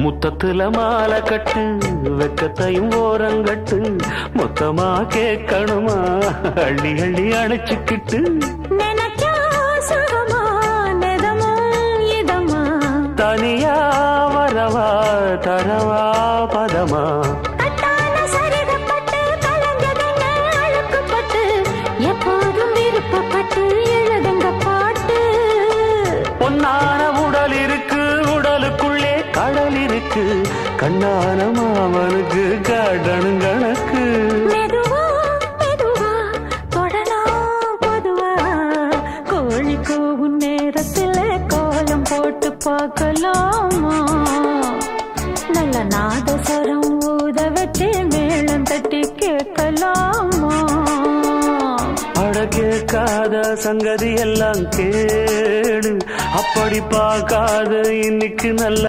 முத்தத்துல மாலை கட்டு வெக்கத்தையும் ஓரங்கட்டு மொத்தமா கேட்கணுமா அள்ளி அள்ளி அணைச்சுக்கிட்டு நினைச்சா சுகமா நெதமும் இதமா தனியா வரவா தரவா பதமா கட்டான சரிகப்பட்டு கலந்ததென்ன அழுக்குப்பட்டு எப்போதும் விருப்பப்பட்டு எழுதுங்க பாட்டு பொன்னான உடல் இருக்கு உடலுக்குள்ளே கடல் இருக்கு கண்ணான மாமனுக்கு காடணும் கணக்கு மெதுவா மெதுவா தொடலாம் பொதுவா கோழி கூவும் நேரத்துல கோலம் போட்டு பார்க்கலாமா நல்ல நாதஸ்வரம் ஊத வச்சு மேளம் தட்டி கேட்கலாமா அட கேட்காத சங்கதி எல்லாம் கேடு அப்படி பார்க்காத இன்னைக்கு நல்ல